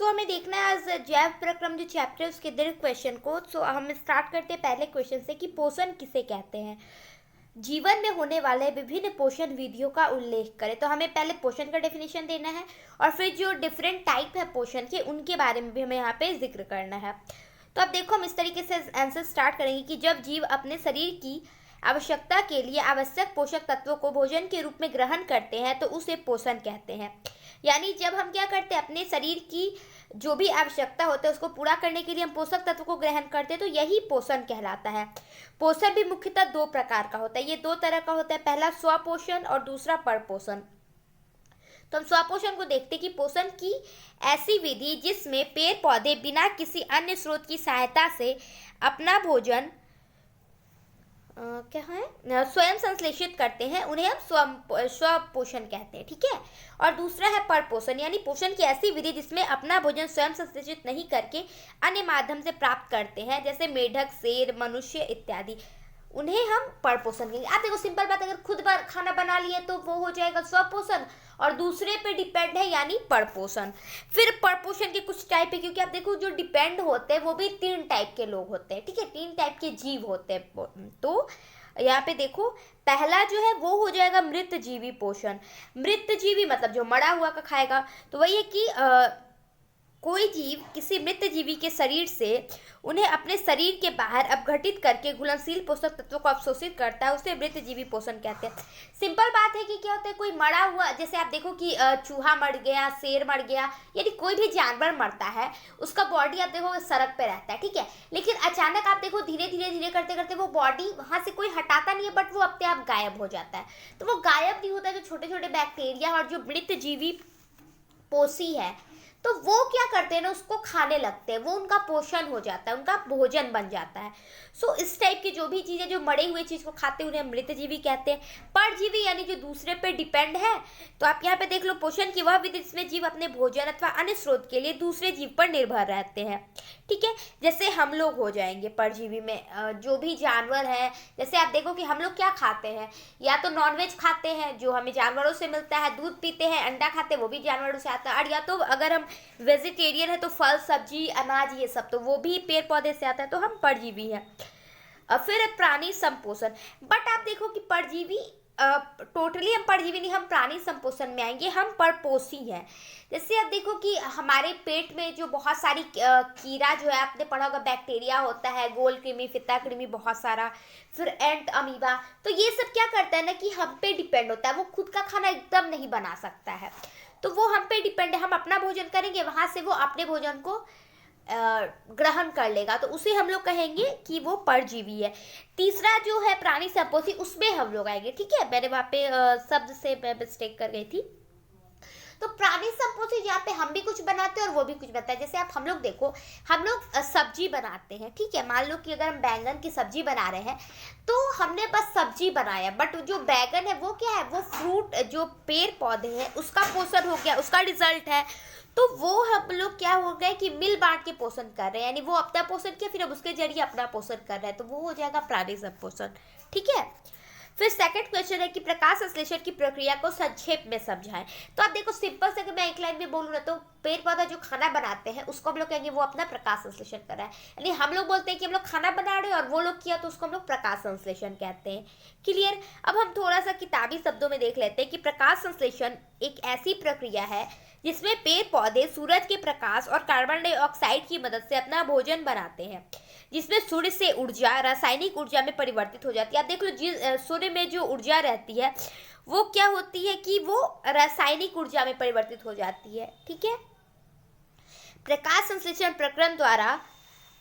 हमें देखना है आज जैव प्रक्रम जो चैप्टर है उसके दीर्घ क्वेश्चन को। हम स्टार्ट करते हैं पहले क्वेश्चन से कि पोषण किसे कहते हैं। जीवन में होने वाले विभिन्न पोषण विधियों का उल्लेख करें। तो हमें पहले पोषण का डेफिनेशन देना है और फिर जो डिफरेंट टाइप है पोषण के उनके बारे में भी हमें यहाँ पे जिक्र करना है। तो अब देखो हम इस तरीके से आंसर स्टार्ट करेंगे कि जब जीव अपने शरीर की आवश्यकता के लिए आवश्यक पोषक तत्वों को भोजन के रूप में ग्रहण करते हैं तो उसे पोषण कहते हैं। यानी जब हम क्या करते हैं, अपने शरीर की जो भी आवश्यकता होता है उसको पूरा करने के लिए हम पोषक तत्व को ग्रहण करते हैं, तो यही पोषण कहलाता है। पोषण भी मुख्यतः दो प्रकार का होता है। ये दो तरह का होता है, पहला स्वपोषण और दूसरा परपोषण। तो हम स्वपोषण को देखते हैं कि पोषण की ऐसी विधि जिसमें पेड़ पौधे बिना किसी अन्य स्रोत की सहायता से अपना भोजन क्या है स्वयं संश्लेषित करते हैं, उन्हें हम स्वपोषण कहते हैं। ठीक है। और दूसरा है परपोषण, यानी पोषण की ऐसी विधि जिसमें अपना भोजन स्वयं संश्लेषित नहीं करके अन्य माध्यम से प्राप्त करते हैं, जैसे मेढक, शेर, मनुष्य इत्यादि, उन्हें हम परपोषण कहेंगे। आप देखो सिंपल बात, अगर खुद खाना बना लिए तो वो हो जाएगा स्वपोषण और दूसरे पे डिपेंड है यानी परपोषण। फिर परपोषण के कुछ टाइप है, क्योंकि आप देखो जो डिपेंड होते हैं वो भी 3 टाइप के लोग होते हैं। ठीक है, 3 टाइप के जीव होते हैं। तो यहाँ पे देखो पहला जो है वो हो जाएगा मृत जीवी पोषण। मृत जीवी मतलब जो मरा हुआ का खाएगा। तो वही है कि कोई जीव किसी मृत जीवी के शरीर से उन्हें अपने शरीर के बाहर अपघटित करके घुलनशील पोषक तत्वों को अवशोषित करता है, उसे मृत जीवी पोषण कहते हैं। सिंपल बात है कि क्या होता है, कोई मरा हुआ, जैसे आप देखो कि चूहा मर गया, शेर मर गया, यानी कोई भी जानवर मरता है, उसका बॉडी आप देखो सड़क पे रहता है। ठीक है, लेकिन अचानक आप देखो धीरे धीरे धीरे करते करते वो बॉडी वहां से कोई हटाता नहीं है, बट वो अपने आप गायब हो जाता है। तो वो गायब नहीं होता है, जो छोटे छोटे बैक्टीरिया और जो मृत जीवी पोषी है तो वो क्या करते हैं ना, उसको खाने लगते हैं, वो उनका पोषण हो जाता है, उनका भोजन बन जाता है। सो इस टाइप की जो भी चीज़ें जो मरे हुए चीज़ को खाते हैं उन्हें मृतजीवी कहते हैं। परजीवी यानी जो दूसरे पे डिपेंड है। तो आप यहाँ पे देख लो, पोषण की वह विधि जिसमें जीव अपने भोजन अथवा अन्य स्रोत के लिए दूसरे जीव पर निर्भर रहते हैं। ठीक है, जैसे हम लोग हो जाएंगे परजीवी में। जो भी जानवर है, जैसे आप देखो कि हम लोग क्या खाते हैं, या तो नॉनवेज खाते हैं जो हमें जानवरों से मिलता है, दूध पीते हैं, अंडा खाते हैं वो भी जानवरों से आता है, और या तो अगर हम वेजिटेरियन है तो फल, सब्जी, अनाज, ये सब तो वो भी पेड़ पौधे से आता है, तो हम परजीवी हैं। फिर प्राणी संपोषण। बट आप देखो कि परजीवी टोटली हम परजीवी नहीं, हम प्राणी संपोषण में आएंगे, हम परपोषी हैं। जैसे आप देखो कि हमारे पेट में जो बहुत सारी कीड़ा जो है, आपने पढ़ा होगा, बैक्टीरिया होता है, गोल कृमि, फिता कृमि, बहुत सारा, फिर एंट, अमीबा, तो ये सब क्या करता है ना कि हम पे डिपेंड होता है, वो खुद का खाना एकदम नहीं बना सकता है, तो वो हम पे डिपेंड है। हम अपना भोजन करेंगे, वहां से वो अपने भोजन को ग्रहण कर लेगा, तो उसे हम लोग कहेंगे कि वो परजीवी है। तीसरा जो है प्राणी संपोषी, उसमें हम लोग आएंगे। ठीक है, मैंने वहाँ पे शब्द से मैं मिस्टेक कर गई थी। तो प्राणी संपोषी जहाँ पे हम भी कुछ बनाते हैं और वो भी कुछ बनाता है। जैसे आप हम लोग देखो, हम लोग सब्जी बनाते हैं। ठीक है, मान लो कि अगर हम बैंगन की सब्जी बना रहे हैं तो हमने बस सब्जी बनाया, बट जो बैंगन है वो क्या है, वो फ्रूट, जो पेड़ पौधे हैं उसका पोषण हो गया, उसका रिजल्ट है। तो वो हम लोग क्या हो गए कि मिल बांट के पोषण कर रहे हैं, यानी वो अपना पोषण किया, फिर अब उसके जरिए अपना पोषण कर रहे हैं, तो वो हो जाएगा प्राणी संपोषण। ठीक है। फिर सेकंड क्वेश्चन है कि प्रकाश संश्लेषण की प्रक्रिया को संक्षेप में समझाएं। तो आप देखो सिंपल से, अगर मैं एक लाइन में बोलूँ ना, तो पेड़ पौधा जो खाना बनाते हैं उसको हम लोग कहेंगे वो अपना प्रकाश संश्लेषण कर रहा है। यानी हम लोग बोलते हैं कि हम लोग खाना बना रहे हैं और वो लोग किया, तो उसको हम लोग प्रकाश संश्लेषण कहते हैं। क्लियर। अब हम थोड़ा सा किताबी शब्दों में देख लेते हैं कि प्रकाश संश्लेषण एक ऐसी प्रक्रिया है जिसमें पेड़ पौधे सूरज के प्रकाश और कार्बन डाइऑक्साइड की मदद से अपना भोजन बनाते हैं, जिसमें सूर्य से ऊर्जा रासायनिक ऊर्जा में परिवर्तित हो जाती है। आप देख लो, सूर्य में जो ऊर्जा रहती है वो क्या होती है कि वो रासायनिक ऊर्जा में परिवर्तित हो जाती है। ठीक है। प्रकाश संश्लेषण प्रक्रम द्वारा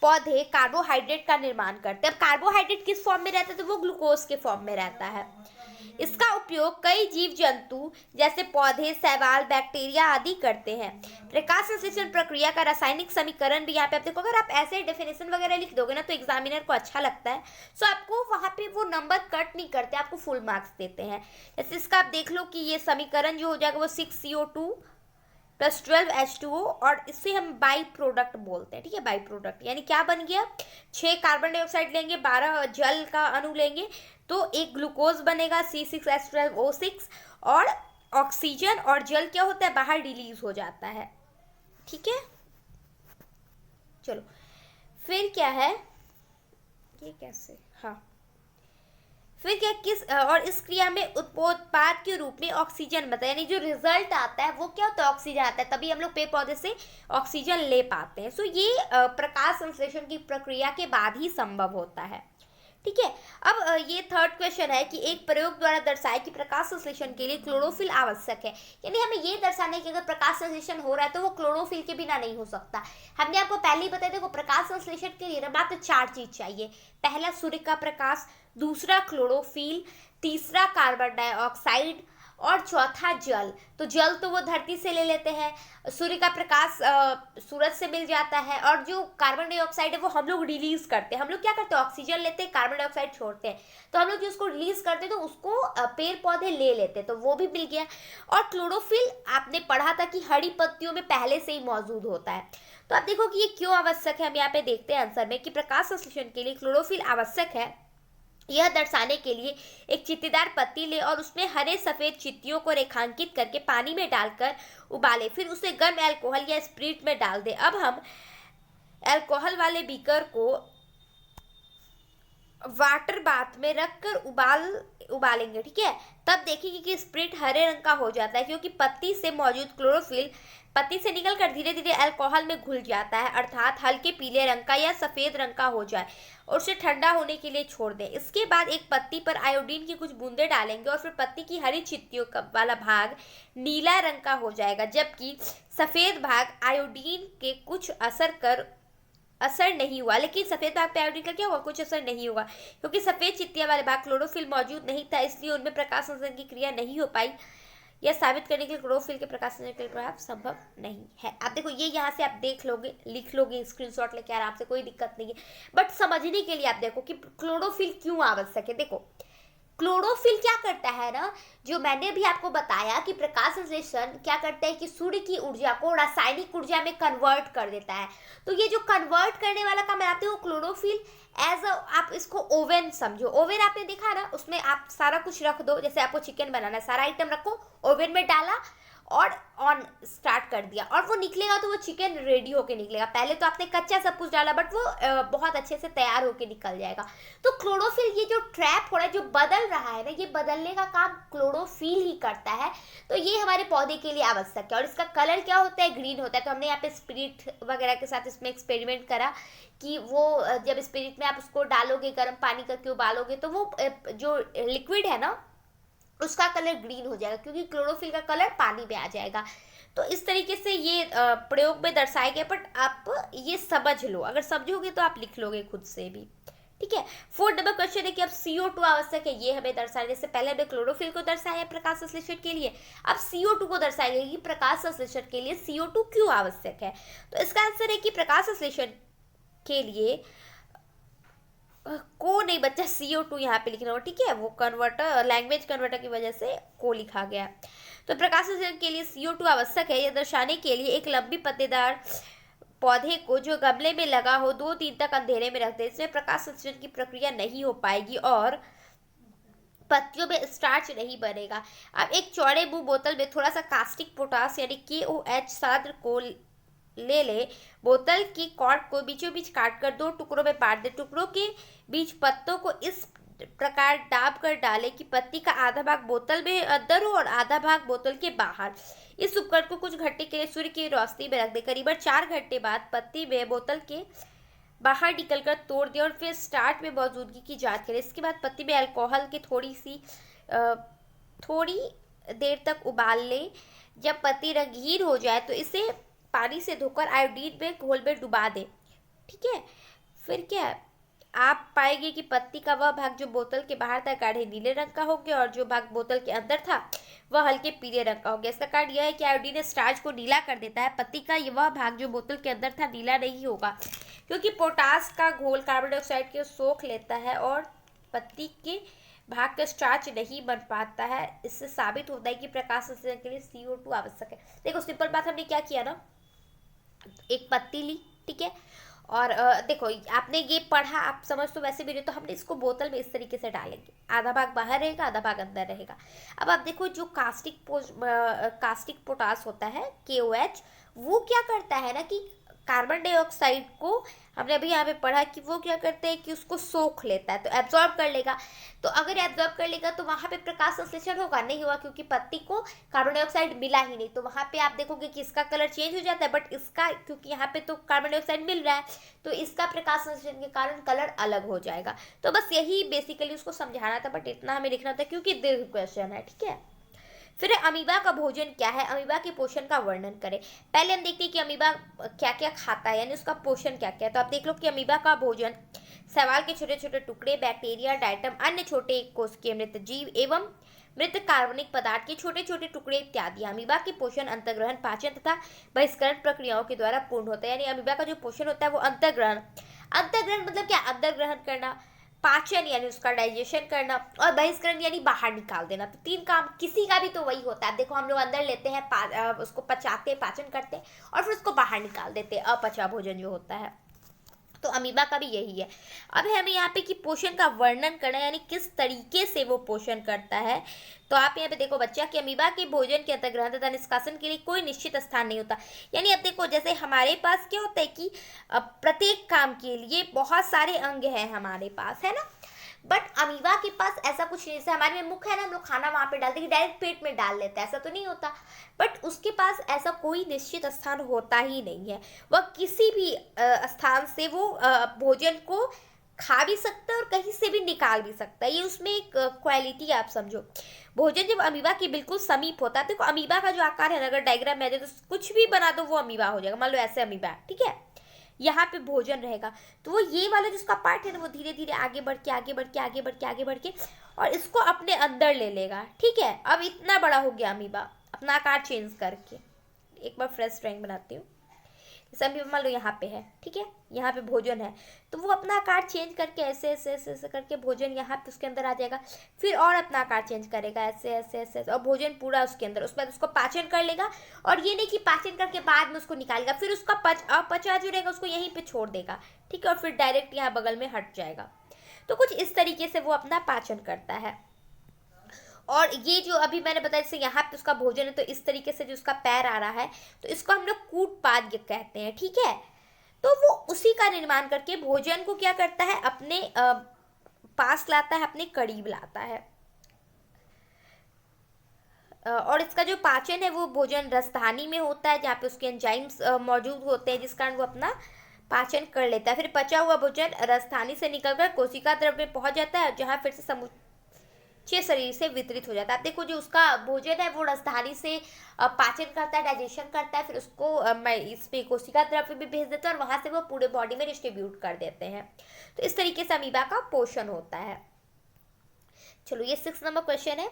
पौधे कार्बोहाइड्रेट का निर्माण करते हैं। अब कार्बोहाइड्रेट किस फॉर्म में रहता है, तो वो ग्लूकोज के फॉर्म में रहता है। इसका उपयोग कई जीव जंतु जैसे पौधे, शैवाल, बैक्टीरिया आदि करते हैं। प्रकाश संश्लेषण प्रक्रिया का रासायनिक समीकरण भी यहाँ पे आप देखो, अगर आप ऐसे डेफिनेशन वगैरह लिख दोगे ना तो एग्जामिनर को अच्छा लगता है, सो आपको वहाँ पे वो नंबर कट नहीं करते, आपको फुल मार्क्स देते हैं। जैसे इसका आप देख लो कि ये समीकरण जो हो जाएगा वो 6CO2 + 12H2O, और इससे हम बाई प्रोडक्ट बोलते हैं। ठीक है, बाई प्रोडक्ट यानी क्या बन गया, 6 कार्बन डाइऑक्साइड लेंगे, 12 जल का अणु लेंगे, तो एक ग्लूकोज बनेगा C6H12O6, और ऑक्सीजन और जल क्या होता है, बाहर रिलीज हो जाता है। ठीक है। चलो फिर क्या है, ये कैसे, हाँ फिर क्या, किस और इस क्रिया में उत्पाद के रूप में ऑक्सीजन बनता है, यानी जो रिजल्ट आता है वो क्या होता है, ऑक्सीजन आता है, तभी हम लोग पेड़ पौधे से ऑक्सीजन ले पाते हैं। सो ये प्रकाश संश्लेषण की प्रक्रिया के बाद ही संभव होता है। ठीक है, अब ये थर्ड क्वेश्चन है कि एक प्रयोग द्वारा दर्शाए कि प्रकाश संश्लेषण के लिए क्लोरोफिल आवश्यक है, यानी हमें ये दर्शाने कि अगर प्रकाश संश्लेषण हो रहा है तो वो क्लोरोफिल के बिना नहीं हो सकता। हमने आपको पहले ही बताया, देखो प्रकाश संश्लेषण के लिए मात्र 4 चीज चाहिए। पहला सूर्य का प्रकाश, दूसरा क्लोरोफिल, तीसरा कार्बन डाइऑक्साइड और चौथा जल। तो जल तो वो धरती से ले लेते हैं, सूर्य का प्रकाश सूरज से मिल जाता है, और जो कार्बन डाइऑक्साइड है वो हम लोग रिलीज करते हैं। हम लोग क्या करते हैं, ऑक्सीजन लेते हैं, कार्बन डाइऑक्साइड छोड़ते हैं, तो हम लोग जो उसको रिलीज करते हैं तो उसको पेड़ पौधे ले लेते हैं, तो वो भी मिल गया। और क्लोरोफिल आपने पढ़ा था कि हरी पत्तियों में पहले से ही मौजूद होता है। तो आप देखो कि ये क्यों आवश्यक है, हम यहाँ पे देखते हैं आंसर में कि प्रकाश संश्लेषण के लिए क्लोरोफिल आवश्यक है। यह दर्शाने के लिए एक चित्तीदार पत्ती ले और उसमें हरे सफेद चित्तियों को रेखांकित करके पानी में डालकर उबाले, फिर उसे गर्म अल्कोहल या स्पिरिट में डाल दे। अब हम अल्कोहल वाले बीकर को वाटर बाथ में रखकर उबालेंगे। ठीक है, तब देखेंगे कि स्प्रिट हरे रंग का हो जाता है, क्योंकि पत्ती से मौजूद क्लोरोफिल पत्ती से निकलकर धीरे धीरे अल्कोहल में घुल जाता है, अर्थात हल्के पीले रंग का या सफेद रंग का हो जाए, और उसे ठंडा होने के लिए छोड़ दें। इसके बाद एक पत्ती पर आयोडीन की कुछ बूंदे डालेंगे और फिर पत्ती की हरी चित्तियों वाला भाग नीला रंग का हो जाएगा, जबकि सफेद भाग आयोडीन के कुछ असर नहीं हुआ। लेकिन सफेद भाग पे आयोडीन का क्या हुआ, कुछ असर नहीं हुआ, क्योंकि सफेद चित्तियां वाले भाग क्लोरोफिल मौजूद नहीं था, इसलिए उनमें प्रकाश संश्लेषण की क्रिया नहीं हो पाई। यह साबित करने के लिए क्लोरोफिल के प्रकाश संश्लेषण के लिए प्रभाव संभव नहीं है। आप देखो ये यहाँ से आप देख लोगे, लिख लोगे, स्क्रीनशॉट लेके आराम से, कोई दिक्कत नहीं है। बट समझने के लिए आप देखो कि क्लोरोफिल क्यों आवश्यक है। देखो क्लोरोफिल क्या करता है ना, जो मैंने भी आपको बताया कि प्रकाश संश्लेषण क्या करता है कि सूर्य की ऊर्जा को रासायनिक ऊर्जा में कन्वर्ट कर देता है। तो ये जो कन्वर्ट करने वाला काम आते हैं वो क्लोरोफिल एज अ, आप इसको ओवन समझो। ओवन आपने देखा ना, उसमें आप सारा कुछ रख दो, जैसे आपको चिकन बनाना है, सारा आइटम रखो, ओवन में डाला और ऑन स्टार्ट कर दिया, और वो निकलेगा तो वो चिकन रेडी होके निकलेगा। पहले तो आपने कच्चा सब कुछ डाला, बट वो बहुत अच्छे से तैयार होके निकल जाएगा। तो क्लोरोफिल ये जो ट्रैप हो रहा है, जो बदल रहा है ना, ये बदलने का काम क्लोरोफिल ही करता है। तो ये हमारे पौधे के लिए आवश्यक है, और इसका कलर क्या होता है, ग्रीन होता है। तो हमने यहाँ पे स्पिरिट वगैरह के साथ इसमें एक्सपेरिमेंट करा कि वो जब स्पिरिट में आप उसको डालोगे, गर्म पानी करके उबालोगे, तो वो जो लिक्विड है ना उसका कलर ग्रीन हो जाएगा, क्योंकि क्लोरोफिल का कलर पानी में आ जाएगा। तो इस तरीके से ये प्रयोग में दर्शाया गया, बट आप ये समझ लो, अगर समझोगे तो आप लिख लोगे खुद से भी। ठीक है, 4 नंबर क्वेश्चन है कि अब CO2 आवश्यक है, ये हमें दर्शाया। जैसे पहले हमने क्लोरोफिल को दर्शाया प्रकाश संश्लेषण के लिए, अब CO2 को दर्शाएंगे कि प्रकाश संश्लेषण के लिए CO2 क्यों आवश्यक है। तो इसका आंसर है कि प्रकाश संश्लेषण के लिए को नहीं बच्चा, CO2 यहाँ पे लिखना हो। ठीक है, वो कन्वर्टर, लैंग्वेज कन्वर्टर की वजह से को लिखा गया। तो प्रकाश संश्लेषण के लिए CO2 आवश्यक है, यह दर्शाने के लिए एक लंबी पत्तेदार पौधे को जो गमले में लगा हो 2 दिन तक अंधेरे में रखते हैं। इसमें प्रकाश संश्लेषण की प्रक्रिया नहीं हो पाएगी और पत्तियों में स्टार्च नहीं बनेगा। अब एक चौड़े मुंह बोतल में थोड़ा सा कास्टिक पोटास यानी KOH साद्र को ले बोतल की कॉर्क को बीचों बीच काटकर 2 टुकड़ों में बांट दे। टुकड़ों के बीच पत्तों को इस प्रकार दाब कर डालें कि पत्ती का आधा भाग बोतल में अंदर हो और आधा भाग बोतल के बाहर। इस उपकरण को कुछ घंटे के लिए सूर्य की रोशनी में रख दे। करीबन 4 घंटे बाद पत्ती में बोतल के बाहर निकलकर तोड़ दें और फिर स्टार्च में मौजूदगी की जांच करें। इसके बाद पत्ती में अल्कोहल की थोड़ी देर तक उबाल लें। जब पत्ती रंगीन हो जाए तो इसे पानी से धोकर आयोडीन में घोल में डुबा दें। ठीक है, फिर क्या है, आप पाएंगे कि पत्ती का वह भाग जो बोतल के बाहर था गाढ़े नीले रंग का हो गया, और जो भाग बोतल के अंदर था वह हल्के पीले रंग का हो गया। इसका कारण यह है कि आयोडीन स्टार्च को नीला कर देता है। पत्ती का वह भाग जो बोतल के अंदर था नीला नहीं होगा, क्योंकि पोटास का घोल कार्बन डाइऑक्साइड को सोख लेता है और पत्ती के भाग का स्टार्च नहीं बन पाता है। इससे साबित होता है कि प्रकाश संश्लेषण के लिए CO2 आवश्यक है। देखो सिंपल बात, हमने क्या किया ना, एक पत्ती ली, ठीक है, और देखो आपने ये पढ़ा, आप समझ तो वैसे भी नहीं, तो हमने इसको बोतल में इस तरीके से डालेंगे, आधा भाग बाहर रहेगा, आधा भाग अंदर रहेगा। अब आप देखो जो कास्टिक पोटास होता है KOH, वो क्या करता है ना कि कार्बन डाइऑक्साइड को, हमने अभी यहाँ पे पढ़ा कि वो क्या करते हैं कि उसको सोख लेता है, तो एब्जॉर्ब कर लेगा। तो अगर एब्जॉर्ब कर लेगा तो वहाँ पे प्रकाश संश्लेषण होगा नहीं होगा, क्योंकि पत्ती को कार्बन डाइऑक्साइड मिला ही नहीं। तो वहाँ पे आप देखोगे कि इसका कलर चेंज हो जाता है, बट इसका, क्योंकि यहाँ पे तो कार्बन डाइऑक्साइड मिल रहा है, तो इसका प्रकाश संश्लेषण के कारण कलर अलग हो जाएगा। तो बस यही बेसिकली उसको समझाना था, बट इतना हमें लिखना था क्योंकि दीर्घ क्वेश्चन है, ठीक है। फिर अमीबा का भोजन क्या है, अमीबा के पोषण का वर्णन करें। पहले हम देखते हैं कि अमीबा क्या क्या खाता है, यानी उसका पोषण क्या क्या है। तो आप देख लो कि अमीबा का भोजन शैवाल के छोटे छोटे टुकड़े, बैक्टीरिया, डाइटम, अन्य छोटे कोशिकीय मृत जीव एवं मृत कार्बनिक पदार्थ के छोटे छोटे टुकड़े इत्यादि। अमीबा के पोषण अंतर्ग्रहण, पाचन तथा बहिष्करण प्रक्रियाओं के द्वारा पूर्ण होता है। यानी अमीबा का जो पोषण होता है वो अंतर्ग्रहण, अंतर्ग्रहण मतलब क्या, अंदर ग्रहण करना, पाचन यानी उसका डाइजेशन करना, और बहिष्करण यानी बाहर निकाल देना। तो तीन काम किसी का भी तो वही होता है। देखो हम लोग अंदर लेते हैं, उसको पचाते हैं, पाचन करते हैं, और फिर उसको बाहर निकाल देते हैं, अपचा भोजन जो होता है। तो अमीबा का भी यही है। अब है हमें यहाँ पे कि पोषण का वर्णन करना, यानी किस तरीके से वो पोषण करता है। तो आप यहाँ पे देखो बच्चा कि अमीबा के भोजन के अंतर्ग्रहण तथा निष्कासन के लिए कोई निश्चित स्थान नहीं होता। यानी अब देखो जैसे हमारे पास क्या होता है कि प्रत्येक काम के लिए बहुत सारे अंग हैं हमारे पास, है ना, बट अमीबा के पास ऐसा कुछ नहीं। जैसे हमारे में मुख है ना, हम लोग खाना वहां पे डालते हैं, डायरेक्ट पेट में डाल लेते हैं, ऐसा तो नहीं होता। बट उसके पास ऐसा कोई निश्चित स्थान होता ही नहीं है। वह किसी भी स्थान से वो भोजन को खा भी सकता है और कहीं से भी निकाल भी सकता है। ये उसमें एक क्वालिटी आप समझो। भोजन जब अमीबा के बिल्कुल समीप होता है, देखो अमीबा का जो आकार है ना, अगर डायग्राम में आ जाए तो कुछ भी बना दो वो अमीबा हो जाएगा। मान लो ऐसे अमीबा है, ठीक है, यहाँ पे भोजन रहेगा, तो वो ये वाला जिसका पार्ट है ना, वो धीरे धीरे आगे बढ़ के आगे बढ़ के आगे बढ़ के आगे बढ़ के और इसको अपने अंदर ले लेगा, ठीक है। अब इतना बड़ा हो गया अमीबा अपना आकार चेंज करके। एक बार फ्रेश ड्राइंग बनाती हूँ। जैसे अमीबा मान लो यहाँ पे है, ठीक है, यहाँ पे भोजन है, तो वो अपना आकार चेंज करके ऐसे ऐसे ऐसे ऐसे करके भोजन यहाँ पे उसके अंदर आ जाएगा। फिर और अपना आकार चेंज करेगा ऐसे ऐसे ऐसे ऐसे, और भोजन पूरा उसके अंदर। उसके बाद उसको पाचन कर लेगा, और ये नहीं कि पाचन करके बाद में उसको निकालेगा, फिर उसका अपचा जो रहेगा उसको यहीं पे छोड़ देगा, ठीक है, और फिर डायरेक्ट यहाँ बगल में हट जाएगा। तो कुछ इस तरीके से वो अपना पाचन करता है। और ये जो अभी मैंने बताया जैसे यहाँ पे उसका भोजन है, तो इस तरीके से जो उसका पैर आ रहा है, तो इसको हम लोग कूटपाद कहते हैं, ठीक है। तो वो उसी का निर्माण करके भोजन को क्या करता है, अपने पास लाता है, अपने करीब लाता है। और इसका जो पाचन है वो भोजन रसधानी में होता है, जहाँ पे उसके एंजाइम्स मौजूद होते हैं, जिस कारण वो अपना पाचन कर लेता है। फिर पचा हुआ भोजन रसधानी से निकलकर कोशिका द्रव्य में पहुंच जाता है, जहाँ फिर से समूचे शरीर से वितरित हो जाता है। आप देखो जो उसका भोजन है वो रसधानी से पाचन करता है, डाइजेशन करता है, फिर उसको इसमें कोशिका द्रव्य भी भेज देता है, और वहां से वो पूरे बॉडी में डिस्ट्रीब्यूट कर देते हैं। तो इस तरीके से अमीबा का पोषण होता है। चलो ये 6 नंबर क्वेश्चन है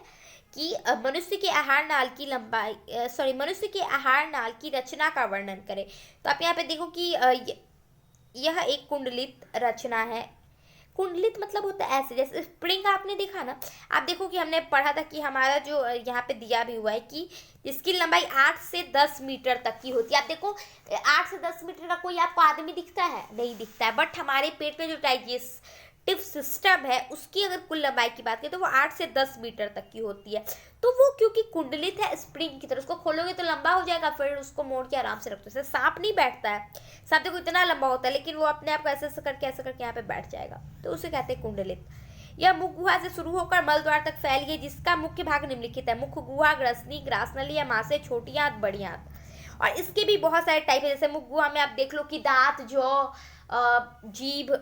कि मनुष्य के आहार नाल की लंबाई, मनुष्य के आहार नाल की रचना का वर्णन करें। तो आप यहाँ पे देखो कि यह एक कुंडलित रचना है। कुंडलित मतलब होता है ऐसे, जैसे स्प्रिंग आपने देखा ना, आप देखो कि हमने पढ़ा था कि हमारा जो यहाँ पे दिया भी हुआ है कि इसकी लंबाई 8 से 10 मीटर तक की होती है। आप देखो 8 से 10 मीटर का कोई आपको आदमी दिखता है, नहीं दिखता है, बट हमारे पेट में जो डाइजेस्टिव सिस्टम है उसकी अगर कुल लंबाई की बात करें तो वो 8 से 10 मीटर तक की होती है। तो वो क्योंकि कुंडलित है स्प्रिंग की तरह, उसको खोलोगे तो लंबा हो जाएगा, फिर उसको मोड़ के आराम से रखते हो। जैसे सांप नहीं बैठता है, सांप देखो इतना लंबा होता है, लेकिन वो अपने आप को ऐसे ऐसे करके यहाँ पे बैठ जाएगा, तो उसे कहते हैं कुंडलित। यह मुख गुहा से शुरू होकर मल द्वार तक फैल गई, जिसका मुख्य भाग निम्नलिखित है। मुख गुहा, ग्रसनी, ग्रासनली, अमाशय, छोटी आंत, बड़ी आंत। और इसके भी बहुत सारे टाइप है। जैसे मुख गुहा में आप देख लो कि दांत, जौ, जीभ,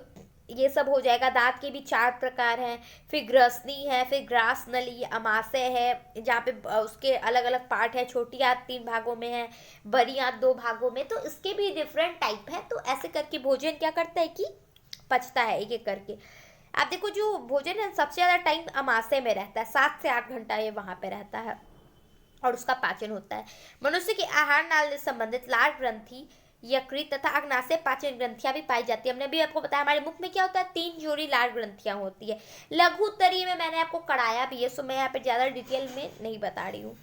ये सब हो जाएगा। दांत के भी 4 प्रकार हैं। फिर ग्रसनी है, फिर ग्रास नली, अमाशय है, जहाँ पे उसके अलग अलग पार्ट है। छोटी आंत 3 भागों में है, बड़ी आंत 2 भागों में। तो इसके भी डिफरेंट टाइप है। तो ऐसे करके भोजन क्या करता है कि पचता है एक एक करके। आप देखो जो भोजन है सबसे ज़्यादा टाइम अमाशय में रहता है, 7 से 8 घंटा ये वहाँ पे रहता है, और उसका पाचन होता है। मनुष्य के आहार नाल से संबंधित लाल ग्रंथि, यकृत तथा अग्नाशय पाचन ग्रंथियां भी पाई जाती है। हमने भी आपको बताया हमारे मुख में क्या होता है, 3 जोड़ी लाल ग्रंथियां होती है। लघु उत्तरीय में मैंने आपको कराया भी है, सो मैं यहाँ पे ज़्यादा डिटेल में नहीं बता रही हूँ।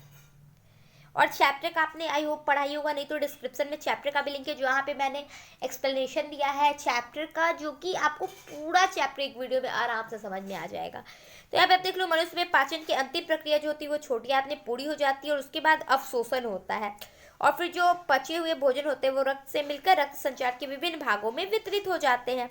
और चैप्टर का आपने आई होप पढ़ाई होगा, नहीं तो डिस्क्रिप्शन में चैप्टर का भी लिंक है, जो यहाँ पे मैंने एक्सप्लेनेशन दिया है चैप्टर का, जो कि आपको पूरा चैप्टर एक वीडियो में आराम से समझ में आ जाएगा। तो यहाँ पे आप देख लो, मनुष्य में पाचन की अंतिम प्रक्रिया जो होती है वो छोटी आंत में पूरी हो जाती है, और उसके बाद अवशोषण होता है। और फिर जो पचे हुए भोजन होते हैं वो रक्त से मिलकर रक्त संचार के विभिन्न भागों में वितरित हो जाते हैं।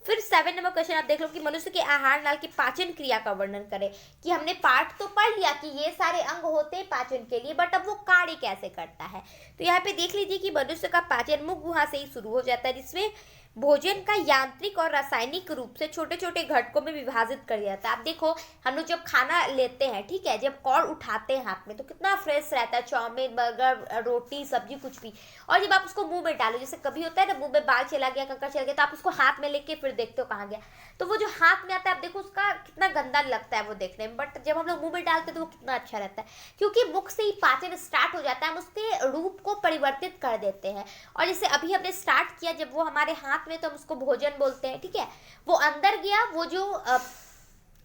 फिर 7 नंबर क्वेश्चन आप देख लो कि मनुष्य के आहार नाल की पाचन क्रिया का वर्णन करें। कि हमने पाठ तो पढ़ लिया कि ये सारे अंग होते हैं पाचन के लिए, बट अब वो कार्य कैसे करता है। तो यहाँ पे देख लीजिए कि मनुष्य का पाचन मुख गुहा से ही शुरू हो जाता है, जिसमें भोजन का यांत्रिक और रासायनिक रूप से छोटे छोटे घटकों में विभाजित कर दिया जाता है। आप देखो हम लोग जब खाना लेते हैं, ठीक है, जब कौर उठाते हैं हाथ में तो कितना फ्रेश रहता है, चाउमीन, बर्गर, रोटी, सब्जी, कुछ भी। और जब आप उसको मुंह में डालो, जैसे कभी होता है ना मुंह में बाल चला गया, कंकर चला गया, तो आप उसको हाथ में लेके फिर देखते हो कहाँ गया, तो वो जो हाथ में आता है आप देखो उसका कितना गंदा लगता है वो देखने में, बट जब हम लोग मुंह में डालते हैं तो वो कितना अच्छा रहता है, क्योंकि मुख से ही पाचन स्टार्ट हो जाता है, हम उसके रूप को परिवर्तित कर देते हैं। और जैसे अभी हमने स्टार्ट किया, जब वो हमारे हाथ में, तो हम उसको भोजन बोलते हैं, ठीक है। वो अंदर गया, वो जो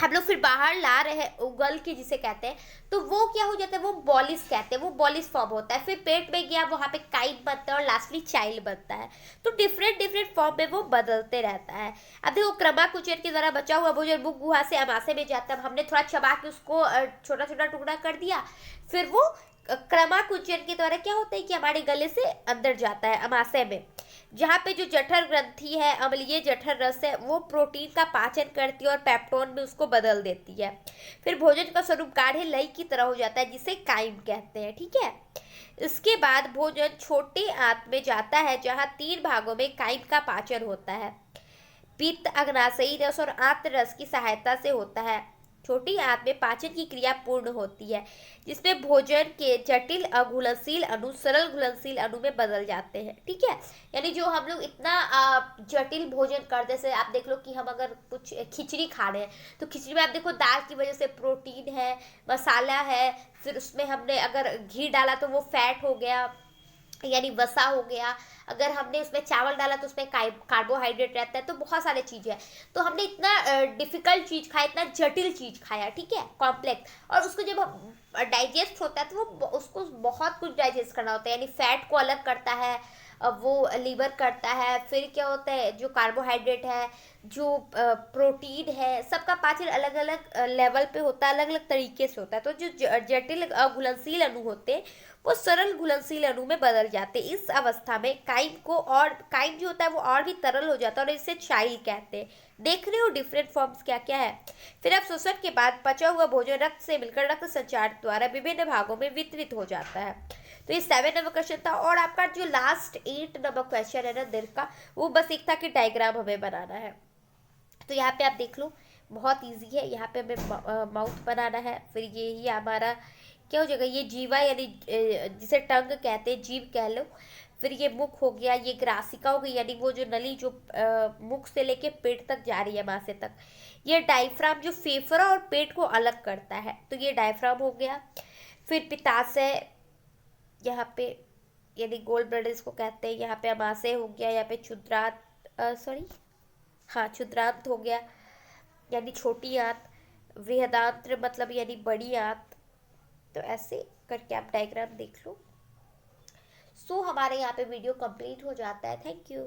हम लोग फिर बाहर ला रहे हैं उगल के जिसे कहते हैं, तो वो क्या हो जाता है, वो बॉलिस कहते हैं, वो बॉलिस फॉर्म होता है। फिर पेट में गया, वहाँ पे काइट बनता है और लास्टली चाइल्ड बनता है। तो डिफरेंट डिफरेंट फॉर्म में वो बदलते रहता है। अब देखो क्रमाकुचन की तरह बचा हुआ भोजन मुख गुहा से अमाशय में जाता है। हमने थोड़ा चबा के उसको छोटा छोटा टुकड़ा कर दिया, फिर वो क्रमाकुचन के द्वारा क्या होता है कि हमारे गले से अंदर जाता है अमाशय में, जहाँ पे जो जठर ग्रंथि है, अम्लीय जठर रस है, वो प्रोटीन का पाचन करती है और पेप्टोन में उसको बदल देती है। फिर भोजन का स्वरूप गाढ़े लई की तरह हो जाता है, जिसे काइम कहते हैं, ठीक है। इसके बाद भोजन छोटे आंत में जाता है, जहाँ 3 भागों में काइम का पाचन होता है। पित्त, अग्नाशयी रस और आंत रस की सहायता से होता है। छोटी आंत में पाचन की क्रिया पूर्ण होती है, जिसमें भोजन के जटिल अघुलनशील अणु सरल घुलनशील अणु में बदल जाते हैं, ठीक है। यानी जो हम लोग इतना जटिल भोजन करते से, आप देख लो कि हम अगर कुछ खिचड़ी खा रहे हैं, तो खिचड़ी में आप देखो दाल की वजह से प्रोटीन है, मसाला है, फिर उसमें हमने अगर घी डाला तो वो फैट हो गया, यानी वसा हो गया। अगर हमने उसमें चावल डाला तो उसमें कार्बोहाइड्रेट रहता है। तो बहुत सारे चीज़ें हैं। तो हमने इतना डिफिकल्ट चीज़ खाया, इतना जटिल चीज़ खाया, ठीक है, कॉम्प्लेक्स। और उसको जब डाइजेस्ट होता है तो वो उसको बहुत कुछ डाइजेस्ट करना होता है, यानी फैट को अलग करता है, वो लीवर करता है। फिर क्या होता है, जो कार्बोहाइड्रेट है, जो प्रोटीन है, सबका पाचन अलग अलग लेवल पे होता है, अलग अलग तरीके से होता है। तो जो जटिल घुलनशील अणु होते हैं वो सरल घुलनशील अणु में बदल जाते हैं। इस अवस्था में काइम जो होता है वो और भी तरल हो जाता है और इसे चाइल्ड कहते हैं। देख रहे हो डिफरेंट फॉर्म्स क्या क्या है। फिर अब शोषण के बाद पचा हुआ भोजन रक्त से मिलकर रक्त संचार द्वारा विभिन्न भागों में वितरित हो जाता है। तो ये 7 नंबर क्वेश्चन था। और आपका जो लास्ट 8 नंबर क्वेश्चन है ना दीर्घ का, वो बस एक था कि डायग्राम हमें बनाना है। तो यहाँ पे आप देख लो, बहुत इजी है। यहाँ पे हमें माउथ बनाना है, फिर ये हमारा क्या हो जाएगा, ये जीवा यानी जिसे टंग कहते हैं, जीभ कह लो। फिर ये मुख हो गया, ये ग्रासिका हो गई, यानी वो जो नली जो मुख से लेके पेट तक जा रही है, मासे तक। ये डायफ्राम जो फेफड़ा और पेट को अलग करता है, तो ये डायफ्राम हो गया। फिर पित्ताशय यहाँ पे, यानी गोल ब्लैडर इसको कहते हैं। यहाँ पे अमाशय हो गया, यहाँ पे क्षुद्रांत हो गया, यानी छोटी आंत। बृहदांत्र मतलब यानी बड़ी आंत। तो ऐसे करके आप डायग्राम देख लो। सो हमारे यहाँ पे वीडियो कंप्लीट हो जाता है। Thank you.